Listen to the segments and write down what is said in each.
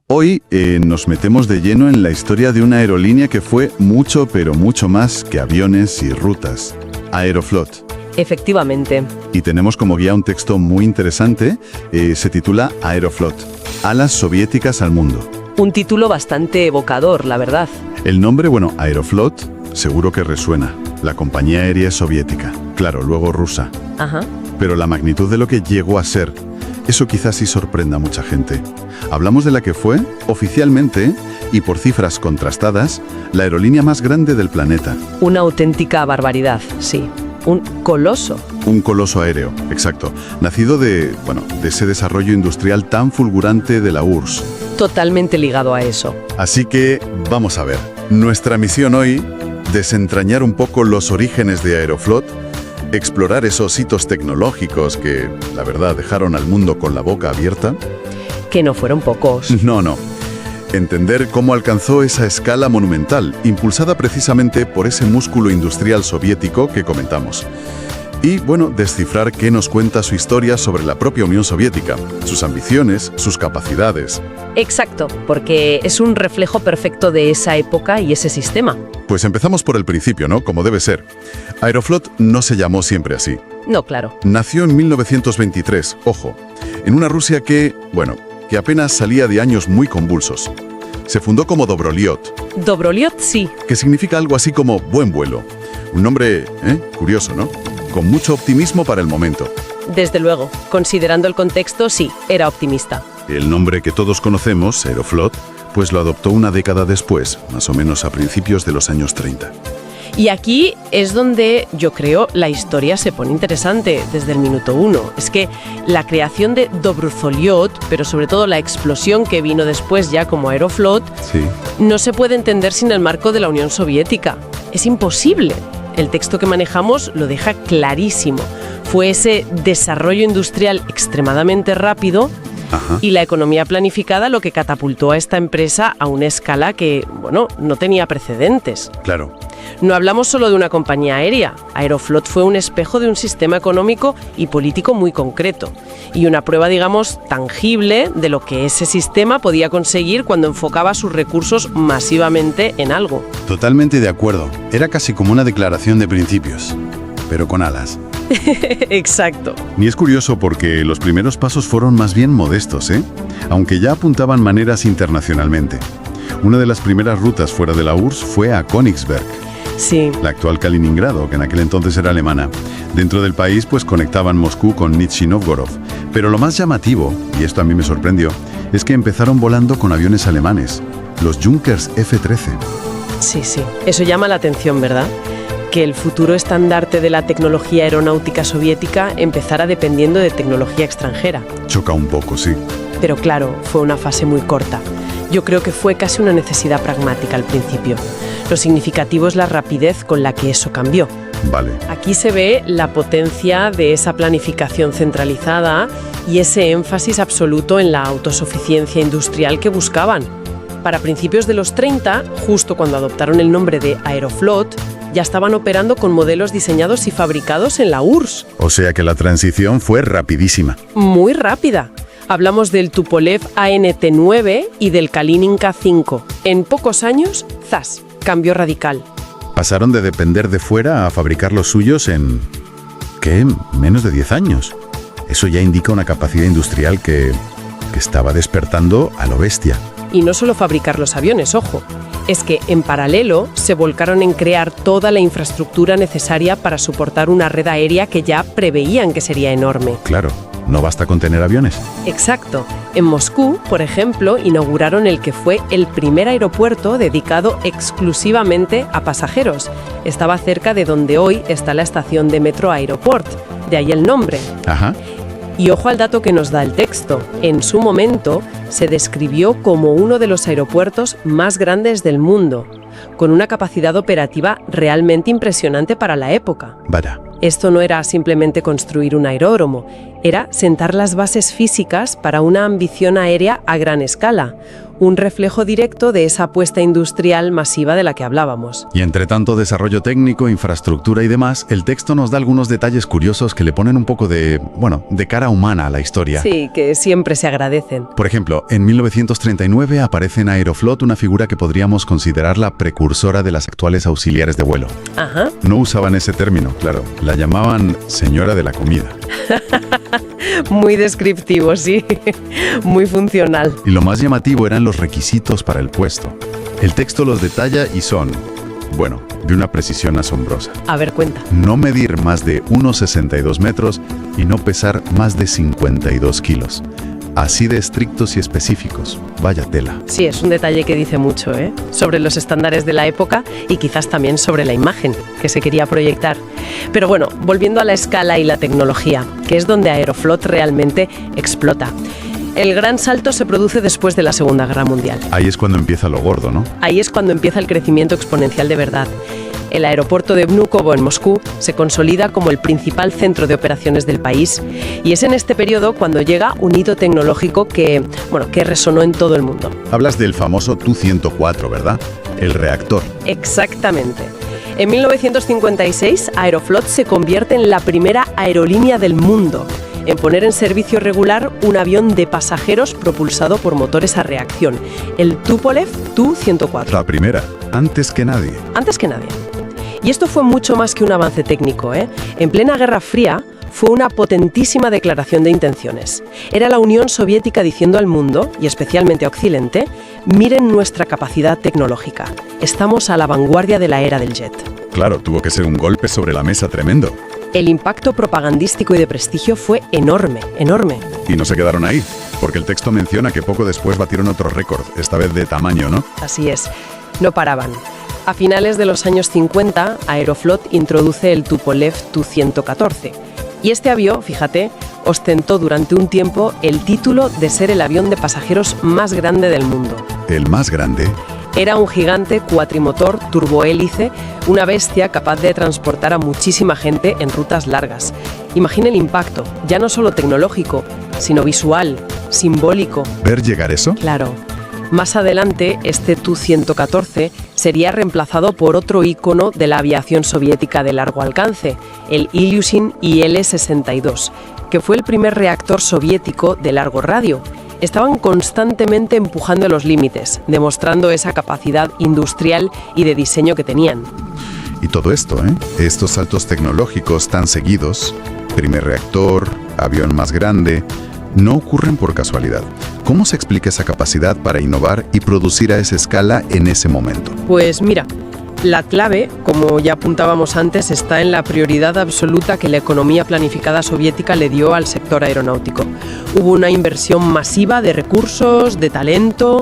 Hoy nos metemos de lleno en la historia de una aerolínea que fue mucho, pero mucho más que aviones y rutas. Aeroflot. Efectivamente. Y tenemos como guía un texto muy interesante, se titula Aeroflot, alas soviéticas al mundo. Un título bastante evocador, la verdad. El nombre, Aeroflot, seguro que resuena. La compañía aérea soviética, claro, luego rusa. Ajá. Pero la magnitud de lo que llegó a ser, eso quizás sí sorprenda a mucha gente. Hablamos de la que fue, oficialmente, y por cifras contrastadas, la aerolínea más grande del planeta. Una auténtica barbaridad, sí. Un coloso. Un coloso aéreo, exacto. Nacido de ese desarrollo industrial tan fulgurante de la URSS. Totalmente ligado a eso. Así que, vamos a ver. Nuestra misión hoy, desentrañar un poco los orígenes de Aeroflot, explorar esos hitos tecnológicos que, la verdad, dejaron al mundo con la boca abierta. Que no fueron pocos. No. Entender cómo alcanzó esa escala monumental, impulsada precisamente por ese músculo industrial soviético que comentamos. Y, descifrar qué nos cuenta su historia sobre la propia Unión Soviética, sus ambiciones, sus capacidades. Exacto, porque es un reflejo perfecto de esa época y ese sistema. Pues empezamos por el principio, ¿no? Como debe ser. Aeroflot no se llamó siempre así. No, claro. Nació en 1923, ojo, en una Rusia que apenas salía de años muy convulsos. Se fundó como Dobroliot. Dobroliot, sí. Que significa algo así como buen vuelo. Un nombre, curioso, ¿no? Con mucho optimismo para el momento. Desde luego, considerando el contexto, sí, era optimista. El nombre que todos conocemos, Aeroflot, pues lo adoptó una década después, más o menos a principios de los años 30. Y aquí es donde, yo creo, la historia se pone interesante desde el minuto uno. Es que la creación de Dobroliot, pero sobre todo la explosión que vino después ya como Aeroflot, sí, no se puede entender sin el marco de la Unión Soviética. Es imposible. El texto que manejamos lo deja clarísimo. Fue ese desarrollo industrial extremadamente rápido. Ajá. Y la economía planificada lo que catapultó a esta empresa a una escala que, no tenía precedentes. Claro. No hablamos solo de una compañía aérea. Aeroflot fue un espejo de un sistema económico y político muy concreto. Y una prueba, tangible de lo que ese sistema podía conseguir cuando enfocaba sus recursos masivamente en algo. Totalmente de acuerdo. Era casi como una declaración de principios, pero con alas. Exacto. Y es curioso porque los primeros pasos fueron más bien modestos, aunque ya apuntaban maneras internacionalmente. Una de las primeras rutas fuera de la URSS fue a Königsberg. Sí. La actual Kaliningrado, que en aquel entonces era alemana. Dentro del país, conectaban Moscú con Nizhny Novgorod. Pero lo más llamativo, y esto a mí me sorprendió, es que empezaron volando con aviones alemanes, los Junkers F-13. Sí. Eso llama la atención, ¿verdad? Que el futuro estandarte de la tecnología aeronáutica soviética empezara dependiendo de tecnología extranjera. Choca un poco, sí. Pero claro, fue una fase muy corta. Yo creo que fue casi una necesidad pragmática al principio. Lo significativo es la rapidez con la que eso cambió. Vale. Aquí se ve la potencia de esa planificación centralizada y ese énfasis absoluto en la autosuficiencia industrial que buscaban. Para principios de los 30, justo cuando adoptaron el nombre de Aeroflot, ya estaban operando con modelos diseñados y fabricados en la URSS. O sea que la transición fue rapidísima. Muy rápida. Hablamos del Tupolev AN-T9 y del Kalinin K5. En pocos años, ¡zas!, cambio radical. Pasaron de depender de fuera a fabricar los suyos en... ¿qué? Menos de 10 años. Eso ya indica una capacidad industrial que estaba despertando a lo bestia. Y no solo fabricar los aviones, ojo. Es que, en paralelo, se volcaron en crear toda la infraestructura necesaria para soportar una red aérea que ya preveían que sería enorme. Claro, no basta con tener aviones. Exacto. En Moscú, por ejemplo, inauguraron el que fue el primer aeropuerto dedicado exclusivamente a pasajeros. Estaba cerca de donde hoy está la estación de metro Aeroport, de ahí el nombre. Ajá. Y ojo al dato que nos da el texto. En su momento se describió como uno de los aeropuertos más grandes del mundo, con una capacidad operativa realmente impresionante para la época. Vaya. Esto no era simplemente construir un aeródromo, era sentar las bases físicas para una ambición aérea a gran escala, un reflejo directo de esa apuesta industrial masiva de la que hablábamos. Y entre tanto desarrollo técnico, infraestructura y demás, el texto nos da algunos detalles curiosos que le ponen un poco de cara humana a la historia. Sí, que siempre se agradecen. Por ejemplo, en 1939 aparece en Aeroflot una figura que podríamos considerar la precursora de las actuales auxiliares de vuelo. Ajá. No usaban ese término, claro. La llamaban señora de la comida. Muy descriptivo, sí. Muy funcional. Y lo más llamativo eran los requisitos para el puesto. El texto los detalla y son, de una precisión asombrosa. A ver, cuenta. No medir más de 1,62 metros y no pesar más de 52 kilos. Así de estrictos y específicos. Vaya tela. Sí, es un detalle que dice mucho, sobre los estándares de la época y quizás también sobre la imagen que se quería proyectar. Pero bueno, volviendo a la escala y la tecnología, que es donde Aeroflot realmente explota. El gran salto se produce después de la Segunda Guerra Mundial. Ahí es cuando empieza lo gordo, ¿no? Ahí es cuando empieza el crecimiento exponencial de verdad. El aeropuerto de Vnukovo en Moscú se consolida como el principal centro de operaciones del país y es en este periodo cuando llega un hito tecnológico que resonó en todo el mundo. Hablas del famoso Tu-104, ¿verdad? El reactor. Exactamente. En 1956, Aeroflot se convierte en la primera aerolínea del mundo en poner en servicio regular un avión de pasajeros propulsado por motores a reacción, el Tupolev Tu-104. La primera, antes que nadie. Antes que nadie. Y esto fue mucho más que un avance técnico, En plena Guerra Fría, fue una potentísima declaración de intenciones. Era la Unión Soviética diciendo al mundo, y especialmente a Occidente, miren nuestra capacidad tecnológica. Estamos a la vanguardia de la era del jet. Claro, tuvo que ser un golpe sobre la mesa tremendo. El impacto propagandístico y de prestigio fue enorme, enorme. Y no se quedaron ahí, porque el texto menciona que poco después batieron otro récord, esta vez de tamaño, ¿no? Así es, no paraban. A finales de los años 50, Aeroflot introduce el Tupolev Tu-114. Y este avión, fíjate, ostentó durante un tiempo el título de ser el avión de pasajeros más grande del mundo. ¿El más grande? Era un gigante cuatrimotor turbohélice, una bestia capaz de transportar a muchísima gente en rutas largas. Imagina el impacto, ya no solo tecnológico, sino visual, simbólico. ¿Ver llegar eso? Claro. Más adelante, este Tu-114 sería reemplazado por otro ícono de la aviación soviética de largo alcance, el Ilyushin Il-62, que fue el primer reactor soviético de largo radio. Estaban constantemente empujando los límites, demostrando esa capacidad industrial y de diseño que tenían. Y todo esto, estos saltos tecnológicos tan seguidos, primer reactor, avión más grande, no ocurren por casualidad. ¿Cómo se explica esa capacidad para innovar y producir a esa escala en ese momento? Pues mira, la clave, como ya apuntábamos antes, está en la prioridad absoluta que la economía planificada soviética le dio al sector aeronáutico. Hubo una inversión masiva de recursos, de talento.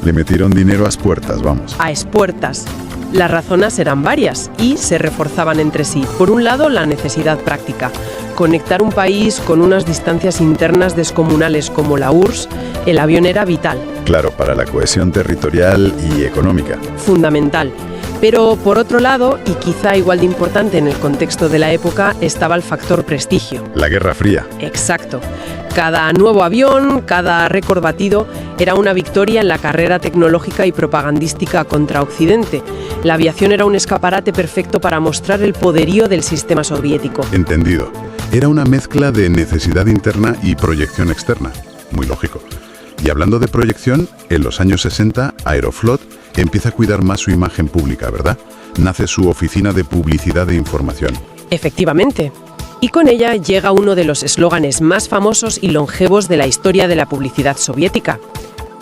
Le metieron dinero a espuertas, vamos. A espuertas. Las razones eran varias y se reforzaban entre sí. Por un lado, la necesidad práctica. Conectar un país con unas distancias internas descomunales como la URSS, el avión era vital. Claro, para la cohesión territorial y económica. Fundamental. Pero por otro lado, y quizá igual de importante en el contexto de la época, estaba el factor prestigio. La Guerra Fría. Exacto. Cada nuevo avión, cada récord batido, era una victoria en la carrera tecnológica y propagandística contra Occidente. La aviación era un escaparate perfecto para mostrar el poderío del sistema soviético. Entendido. Era una mezcla de necesidad interna y proyección externa. Muy lógico. Y hablando de proyección, en los años 60, Aeroflot empieza a cuidar más su imagen pública, ¿verdad? Nace su oficina de publicidad e información. Efectivamente. Y con ella llega uno de los eslóganes más famosos y longevos de la historia de la publicidad soviética.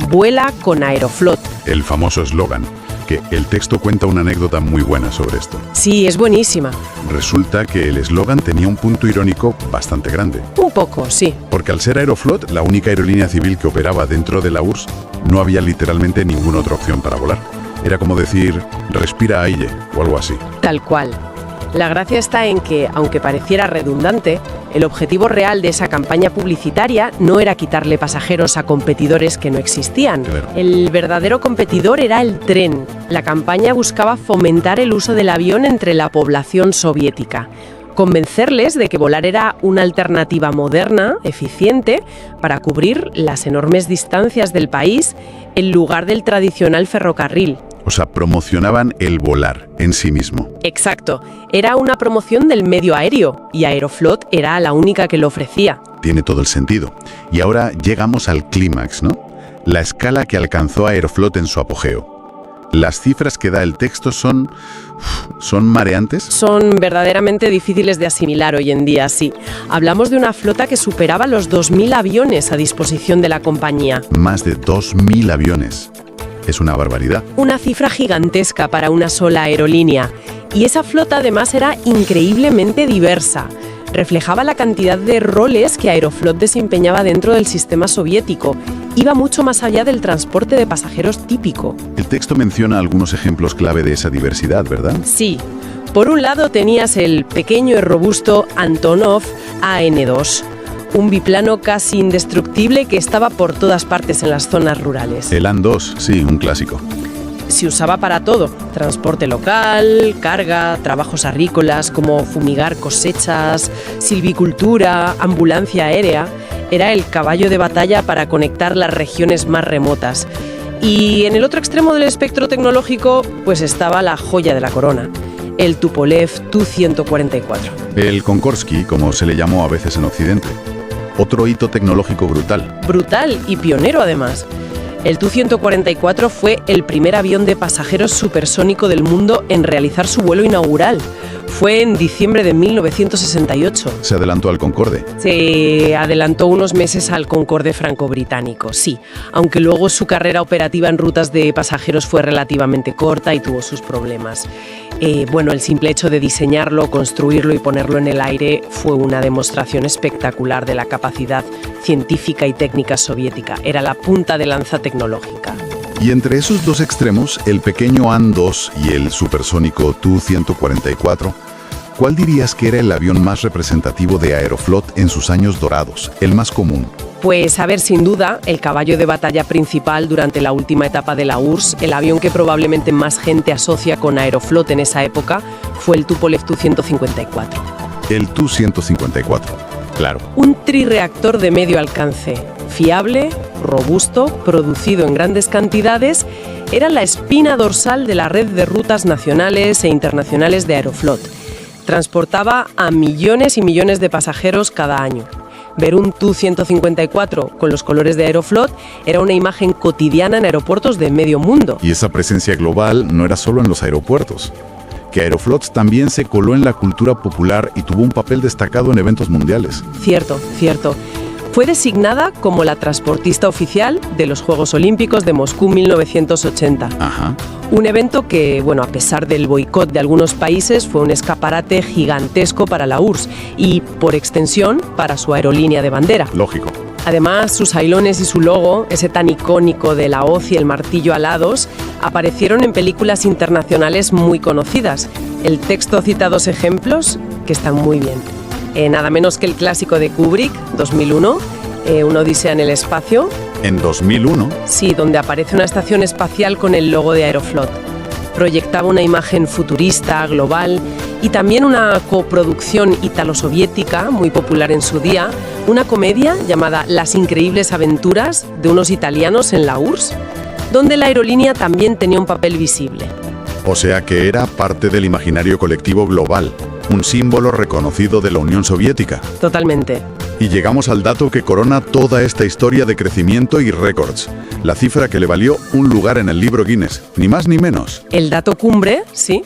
Vuela con Aeroflot. El famoso eslogan, que el texto cuenta una anécdota muy buena sobre esto. Sí, es buenísima. Resulta que el eslogan tenía un punto irónico bastante grande. Un poco, sí. Porque al ser Aeroflot la única aerolínea civil que operaba dentro de la URSS, no había literalmente ninguna otra opción para volar. Era como decir, respira aire o algo así. Tal cual. La gracia está en que, aunque pareciera redundante, el objetivo real de esa campaña publicitaria no era quitarle pasajeros a competidores que no existían. Claro. El verdadero competidor era el tren. La campaña buscaba fomentar el uso del avión entre la población soviética. Convencerles de que volar era una alternativa moderna, eficiente, para cubrir las enormes distancias del país en lugar del tradicional ferrocarril. O sea, promocionaban el volar en sí mismo. Exacto, era una promoción del medio aéreo y Aeroflot era la única que lo ofrecía. Tiene todo el sentido. Y ahora llegamos al clímax, ¿no? La escala que alcanzó Aeroflot en su apogeo. Las cifras que da el texto son mareantes. Son verdaderamente difíciles de asimilar hoy en día, sí. Hablamos de una flota que superaba los 2.000 aviones a disposición de la compañía. Más de 2.000 aviones. Es una barbaridad. Una cifra gigantesca para una sola aerolínea. Y esa flota además era increíblemente diversa. Reflejaba la cantidad de roles que Aeroflot desempeñaba dentro del sistema soviético. Iba mucho más allá del transporte de pasajeros típico. El texto menciona algunos ejemplos clave de esa diversidad, ¿verdad? Sí. Por un lado tenías el pequeño y robusto Antonov AN-2, un biplano casi indestructible que estaba por todas partes en las zonas rurales. El An-2, sí, un clásico. Se usaba para todo, transporte local, carga, trabajos agrícolas como fumigar cosechas, silvicultura, ambulancia aérea. Era el caballo de batalla para conectar las regiones más remotas. Y en el otro extremo del espectro tecnológico, pues estaba la joya de la corona, el Tupolev Tu-144. El Konkorsky, como se le llamó a veces en Occidente. Otro hito tecnológico brutal. Brutal y pionero además. El Tu-144 fue el primer avión de pasajeros supersónico del mundo en realizar su vuelo inaugural. Fue en diciembre de 1968. Se adelantó al Concorde. Se adelantó unos meses al Concorde franco-británico, sí, aunque luego su carrera operativa en rutas de pasajeros fue relativamente corta y tuvo sus problemas. El simple hecho de diseñarlo, construirlo y ponerlo en el aire fue una demostración espectacular de la capacidad científica y técnica soviética. Era la punta de lanza tecnológica. Y entre esos dos extremos, el pequeño An-2 y el supersónico Tu-144, ¿cuál dirías que era el avión más representativo de Aeroflot en sus años dorados, el más común? Pues a ver, sin duda, el caballo de batalla principal durante la última etapa de la URSS, el avión que probablemente más gente asocia con Aeroflot en esa época, fue el Tupolev Tu-154. El Tu-154, claro. Un trirreactor de medio alcance, fiable, robusto, producido en grandes cantidades, era la espina dorsal de la red de rutas nacionales e internacionales de Aeroflot. Transportaba a millones y millones de pasajeros cada año. Ver un Tu-154 con los colores de Aeroflot era una imagen cotidiana en aeropuertos de medio mundo. Y esa presencia global no era solo en los aeropuertos, que Aeroflot también se coló en la cultura popular y tuvo un papel destacado en eventos mundiales. Cierto. Fue designada como la transportista oficial de los Juegos Olímpicos de Moscú 1980. Ajá. Un evento que, a pesar del boicot de algunos países, fue un escaparate gigantesco para la URSS y, por extensión, para su aerolínea de bandera. Lógico. Además, sus ailones y su logo, ese tan icónico de la hoz y el martillo alados, aparecieron en películas internacionales muy conocidas. El texto cita dos ejemplos que están muy bien. Nada menos que el clásico de Kubrick, 2001, Una odisea en el espacio. ¿En 2001? Sí, donde aparece una estación espacial con el logo de Aeroflot. Proyectaba una imagen futurista, global, y también una coproducción italo-soviética muy popular en su día, una comedia llamada Las increíbles aventuras de unos italianos en la URSS, donde la aerolínea también tenía un papel visible. O sea que era parte del imaginario colectivo global, un símbolo reconocido de la Unión Soviética. Totalmente. Y llegamos al dato que corona toda esta historia de crecimiento y récords, la cifra que le valió un lugar en el libro Guinness, ni más ni menos. El dato cumbre, sí.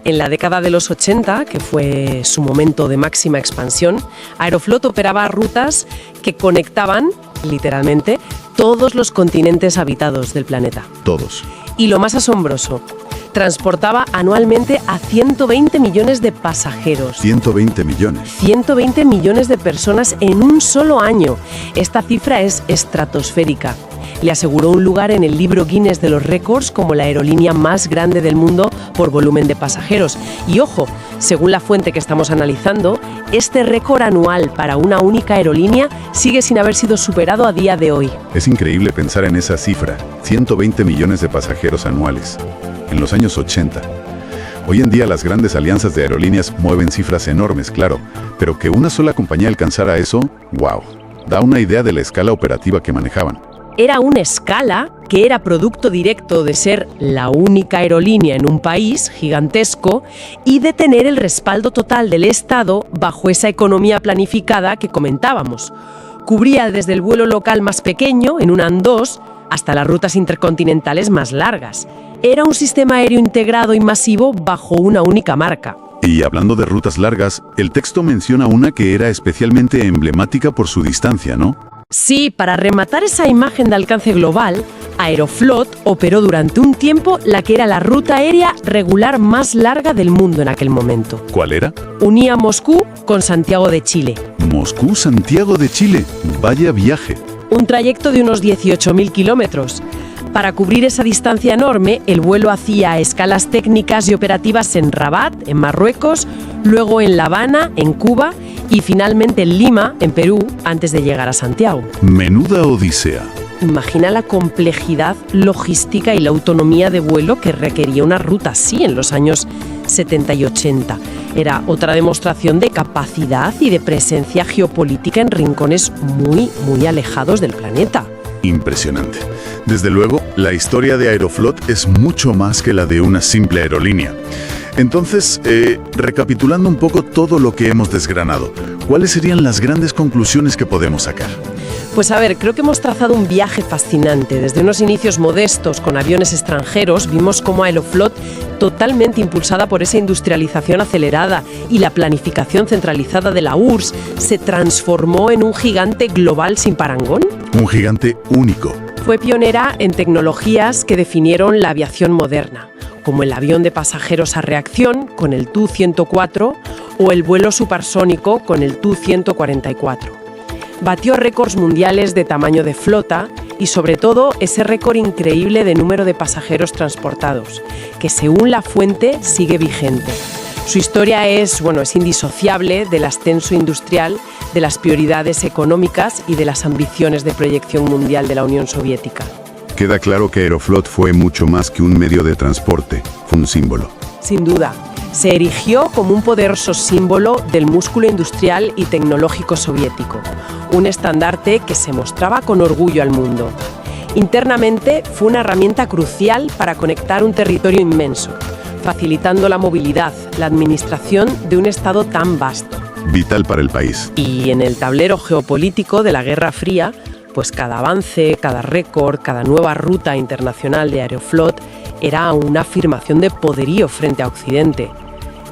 En la década de los 80, que fue su momento de máxima expansión, Aeroflot operaba rutas que conectaban, literalmente, todos los continentes habitados del planeta. Todos. Y lo más asombroso, transportaba anualmente a 120 millones de pasajeros. 120 millones. 120 millones de personas en un solo año. Esta cifra es estratosférica. Le aseguró un lugar en el libro Guinness de los récords como la aerolínea más grande del mundo por volumen de pasajeros. Y ojo, según la fuente que estamos analizando, este récord anual para una única aerolínea sigue sin haber sido superado a día de hoy. Es increíble pensar en esa cifra, 120 millones de pasajeros anuales, en los años 80. Hoy en día las grandes alianzas de aerolíneas mueven cifras enormes, claro, pero que una sola compañía alcanzara eso, ¡wow! Da una idea de la escala operativa que manejaban. era una escala que era producto directo de ser la única aerolínea en un país gigantesco y de tener el respaldo total del Estado bajo esa economía planificada que comentábamos. Cubría desde el vuelo local más pequeño, en un AN2, hasta las rutas intercontinentales más largas. Era un sistema aéreo integrado y masivo bajo una única marca. Y hablando de rutas largas, el texto menciona una que era especialmente emblemática por su distancia, ¿no? Sí, para rematar esa imagen de alcance global, Aeroflot operó durante un tiempo la que era la ruta aérea regular más larga del mundo en aquel momento. ¿Cuál era? Unía Moscú con Santiago de Chile. Moscú-Santiago de Chile. Vaya viaje. Un trayecto de unos 18.000 kilómetros. Para cubrir esa distancia enorme, el vuelo hacía escalas técnicas y operativas en Rabat, en Marruecos, luego en La Habana, en Cuba, y finalmente en Lima, en Perú, antes de llegar a Santiago. Menuda odisea. Imagina la complejidad logística y la autonomía de vuelo que requería una ruta así en los años 70 y 80. Era otra demostración de capacidad y de presencia geopolítica en rincones muy, muy alejados del planeta. Impresionante. Desde luego, la historia de Aeroflot es mucho más que la de una simple aerolínea. Entonces, recapitulando un poco todo lo que hemos desgranado, ¿cuáles serían las grandes conclusiones que podemos sacar? Pues a ver, creo que hemos trazado un viaje fascinante. Desde unos inicios modestos con aviones extranjeros, vimos cómo Aeroflot, totalmente impulsada por esa industrialización acelerada y la planificación centralizada de la URSS, se transformó en un gigante global sin parangón. Un gigante único. Fue pionera en tecnologías que definieron la aviación moderna, como el avión de pasajeros a reacción con el Tu-104 o el vuelo supersónico con el Tu-144. Batió récords mundiales de tamaño de flota y sobre todo ese récord increíble de número de pasajeros transportados, que según la fuente sigue vigente. Su historia es indisociable del ascenso industrial, de las prioridades económicas y de las ambiciones de proyección mundial de la Unión Soviética. Queda claro que Aeroflot fue mucho más que un medio de transporte, fue un símbolo. Sin duda, se erigió como un poderoso símbolo del músculo industrial y tecnológico soviético, un estandarte que se mostraba con orgullo al mundo. Internamente fue una herramienta crucial para conectar un territorio inmenso, facilitando la movilidad, la administración de un Estado tan vasto. Vital para el país. Y en el tablero geopolítico de la Guerra Fría, pues cada avance, cada récord, cada nueva ruta internacional de Aeroflot era una afirmación de poderío frente a Occidente.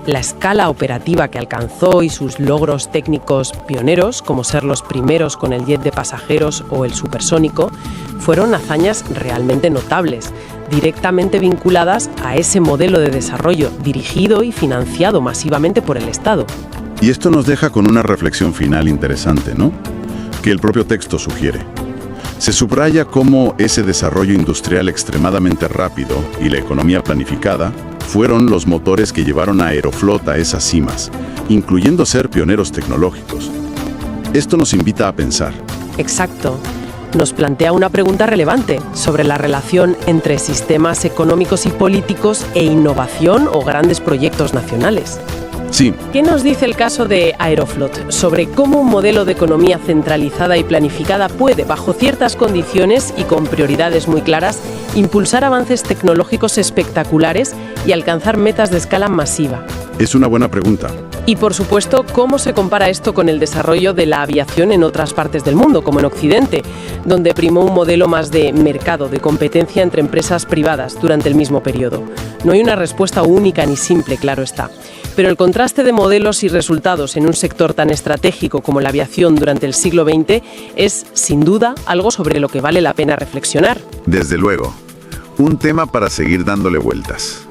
La escala operativa que alcanzó y sus logros técnicos pioneros, como ser los primeros con el jet de pasajeros o el supersónico, fueron hazañas realmente notables, directamente vinculadas a ese modelo de desarrollo dirigido y financiado masivamente por el Estado. Y esto nos deja con una reflexión final interesante, ¿no? Que el propio texto sugiere. Se subraya cómo ese desarrollo industrial extremadamente rápido y la economía planificada fueron los motores que llevaron a Aeroflot a esas cimas, incluyendo ser pioneros tecnológicos. Esto nos invita a pensar. Exacto. Nos plantea una pregunta relevante sobre la relación entre sistemas económicos y políticos e innovación o grandes proyectos nacionales. Sí. ¿Qué nos dice el caso de Aeroflot sobre cómo un modelo de economía centralizada y planificada puede, bajo ciertas condiciones y con prioridades muy claras, impulsar avances tecnológicos espectaculares y alcanzar metas de escala masiva? Es una buena pregunta. Y, por supuesto, ¿cómo se compara esto con el desarrollo de la aviación en otras partes del mundo, como en Occidente, donde primó un modelo más de mercado, de competencia entre empresas privadas durante el mismo periodo? No hay una respuesta única ni simple, claro está. Pero el contraste de modelos y resultados en un sector tan estratégico como la aviación durante el siglo XX es, sin duda, algo sobre lo que vale la pena reflexionar. Desde luego, un tema para seguir dándole vueltas.